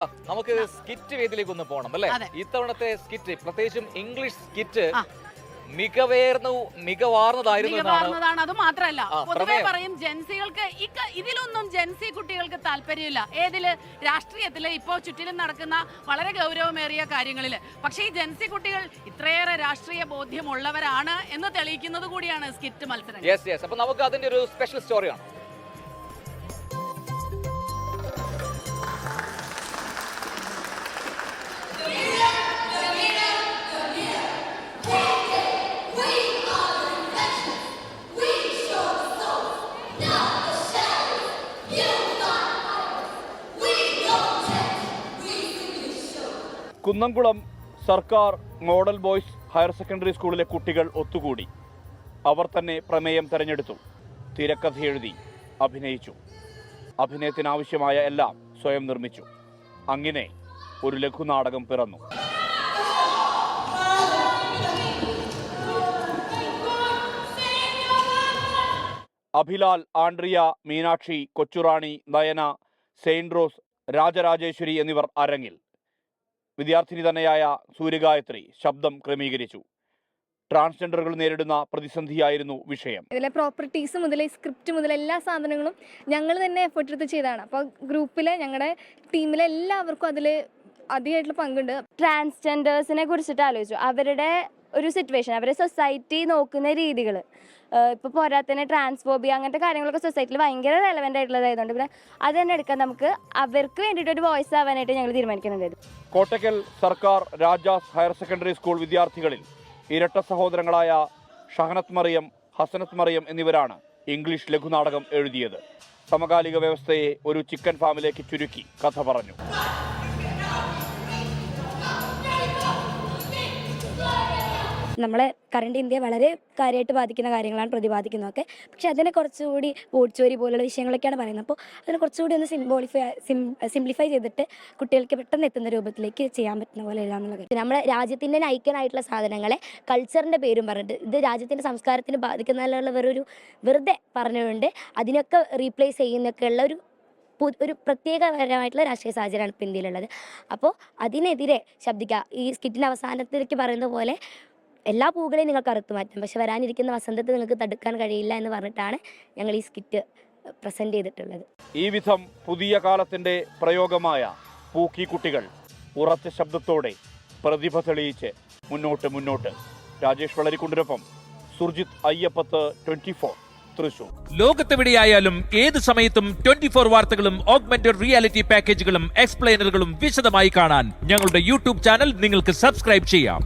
നമുക്ക് സ്കിറ്റ് വേദിയിലേക്ക് ഒന്ന് പോകണം അല്ലേ? ഇത്തവണത്തെ സ്കിറ്റ്, പ്രത്യേകിച്ചും ഇംഗ്ലീഷ് സ്കിറ്റ് മികവാർന്നതായിരുന്നു. അത് മാത്രമല്ല, പൊതുവെ പറയും ജെൻസികൾക്ക് ഇതിലൊന്നും ജെൻസി കുട്ടികൾക്ക് താല്പര്യമില്ല. ഏതില്? രാഷ്ട്രീയത്തില്, ഇപ്പോ ചുറ്റിലും നടക്കുന്ന വളരെ ഗൗരവമേറിയ കാര്യങ്ങളില്. പക്ഷേ ഈ ജെൻസി കുട്ടികൾ ഇത്രയേറെ രാഷ്ട്രീയ ബോധ്യമുള്ളവരാണ് എന്ന് തെളിയിക്കുന്നത് കൂടിയാണ് സ്കിറ്റ് മത്സരം. അപ്പൊ നമുക്ക് അതിന്റെ ഒരു സ്പെഷ്യൽ സ്റ്റോറിയാണ്. കുന്നംകുളം സർക്കാർ മോഡൽ ബോയ്സ് ഹയർ സെക്കൻഡറി സ്കൂളിലെ കുട്ടികൾ ഒത്തുകൂടി. അവർ തന്നെ പ്രമേയം തെരഞ്ഞെടുത്തു, തിരക്കഥ എഴുതി, അഭിനയിച്ചു. അഭിനയത്തിനാവശ്യമായ എല്ലാം സ്വയം നിർമ്മിച്ചു. അങ്ങനെ ഒരു ലഘുനാടകം പിറന്നു. Abhilal, Andrea, Meenakshi, Kochurani, Nayana, Saint Rose, Rajarajeshwari എന്നിവർ അരങ്ങിൽ. വിദ്യാർത്ഥിനി തന്നെയായ സൂര്യഗായത്രി ശബ്ദം ക്രമീകരിച്ചു. ട്രാൻസ്ജെൻഡറുകൾ നേരിടുന്ന പ്രതിസന്ധിയായിരുന്നു വിഷയം. ഇതിലെ പ്രോപ്പർട്ടീസ് മുതൽ സ്ക്രിപ്റ്റ് മുതൽ എല്ലാ സാധനങ്ങളും ഞങ്ങൾ തന്നെ എഫേർട്ട് എടുത്ത് ചെയ്തതാണ്. അപ്പോൾ ഗ്രൂപ്പിലെ ഞങ്ങളുടെ ടീമിലെ എല്ലാവർക്കും അതിൽ അധികമായിട്ടുള്ള പങ്കുണ്ട്. ട്രാൻസ്ജെൻഡേഴ്സിനെ കുറിച്ചിട്ട് ആലോചിച്ചു. അവരുടെ ഒരു സിറ്റുവേഷൻ, അവരുടെ സൊസൈറ്റി നോക്കുന്ന രീതികൾ, ഇപ്പോൾ പോരാത്തന്നെ ട്രാൻസ്ഫോബിയ അങ്ങനത്തെ കാര്യങ്ങളൊക്കെ സൊസൈറ്റിയിൽ ഭയങ്കര റെലവൻ്റ് ആയിട്ടുള്ളതായതുകൊണ്ട് പിന്നെ അത് തന്നെ എടുക്കാൻ നമുക്ക് അവർക്ക് വേണ്ടിയിട്ട് ഒരു വോയിസ് ആവാനായിട്ട് ഞങ്ങൾ തീരുമാനിക്കുന്നുണ്ടായിരുന്നു. കോട്ടയ്ക്കൽ സർക്കാർ രാജാസ് ഹയർ സെക്കൻഡറി സ്കൂൾ വിദ്യാർത്ഥികളിൽ ഇരട്ട സഹോദരങ്ങളായ ഷഹനത്ത് മറിയം, ഹസനത്ത് മറിയം എന്നിവരാണ് ഇംഗ്ലീഷ് ലഘുനാടകം എഴുതിയത്. സമകാലിക വ്യവസ്ഥയെ ഒരു ചിക്കൻ ഫാമിലേക്ക് ചുരുക്കി കഥ പറഞ്ഞു. നമ്മളെ കറണ്ട് ഇന്ത്യ വളരെ കാര്യമായിട്ട് ബാധിക്കുന്ന കാര്യങ്ങളാണ് പ്രതിപാദിക്കുന്നതൊക്കെ. പക്ഷെ അതിനെ കുറച്ചുകൂടി വോട്ട് ചോരി പോലുള്ള വിഷയങ്ങളൊക്കെയാണ് പറയുന്നത്. അപ്പോൾ അതിനെ കുറച്ചുകൂടി ഒന്ന് സിംപ്ലിഫൈ ചെയ്തിട്ട് കുട്ടികൾക്ക് പെട്ടെന്ന് എത്തുന്ന രൂപത്തിലേക്ക് ചെയ്യാൻ പറ്റുന്ന പോലെ എഴുതാമെന്നുള്ള. നമ്മുടെ രാജ്യത്തിൻ്റെ ഐക്കനായിട്ടുള്ള സാധനങ്ങളെ കൾച്ചറിൻ്റെ പേരും പറഞ്ഞിട്ട് ഇത് രാജ്യത്തിൻ്റെ സംസ്കാരത്തിന് ബാധിക്കുന്നതിലുള്ള വെറുതെ പറഞ്ഞുകൊണ്ട് അതിനൊക്കെ റീപ്ലേസ് ചെയ്യുന്നൊക്കെയുള്ള ഒരു പ്രത്യേകപരമായിട്ടുള്ള രാഷ്ട്രീയ സാഹചര്യമാണ് ഇപ്പോൾ ഇന്ത്യയിലുള്ളത്. അപ്പോൾ അതിനെതിരെ ശബ്ദിക്കുക. ഈ സ്കിറ്റിൻ്റെ അവസാനത്തിലേക്ക് പറയുന്ന പോലെ എല്ലാ പൂക്കളെയും നിങ്ങൾക്ക് അറുത്തു മാറ്റാം, പക്ഷെ വരാനിരിക്കുന്ന വസന്തത്തെ നിങ്ങൾക്ക് തടുക്കാൻ കഴിയില്ല എന്ന് പറഞ്ഞിട്ടാണ് ഞങ്ങൾ ഈ സ്കിറ്റ് പ്രസന്റ് ചെയ്തിട്ടുള്ളത്. ഈ വിധം പുതിയ കാലത്തിന്റെ പ്രയോഗമായ പൂക്കി കുട്ടികൾ ഉറച്ച ശബ്ദത്തോടെ പ്രതിഭ തെളിയിച്ച് മുന്നോട്ട്. രാജേഷ് വളരിക്കുണ്ടിനൊപ്പം സുർജിത് അയ്യപ്പത്ത്, 24 തൃശൂർ. ലോകത്തെവിടെയായാലും ഏത് സമയത്തും 24 വാർത്തകളും ഓഗ്മെന്റഡ് റിയാലിറ്റി പാക്കേജുകളും എക്സ്പ്ലെയിനറുകളും വിശദമായി കാണാൻ ഞങ്ങളുടെ യൂട്യൂബ് ചാനൽ നിങ്ങൾക്ക് സബ്സ്ക്രൈബ് ചെയ്യാം.